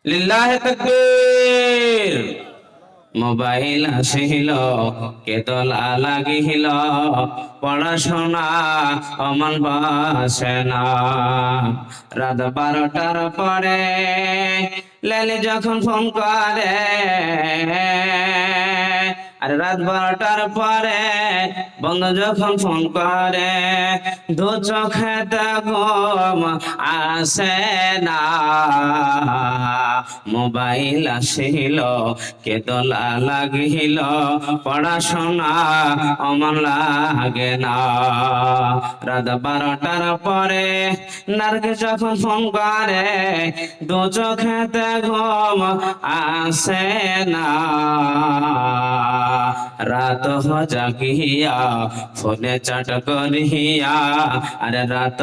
লিল্লাহে তাকবীর। মোবাইল আসিল কেতলা লাগিল, পড়াশোনা অমন বসে না। রাত 12টার পরে লেলি যখন ফোন করে, আর রাত 12টার পরে বন্ধু যখন ফোন করে, দু চোখেতে ঘুম আসে না। মোবাইল আসিল কেতলা লাগিল, পড়াশোনা অমন লাগে না। রাত 12টার পরে নার্গিস যখন ফোন করে, দু চোখেতে ঘুম আসে না। রাত জাগিয়া ফোনে চাট করিয়া, আরে রাত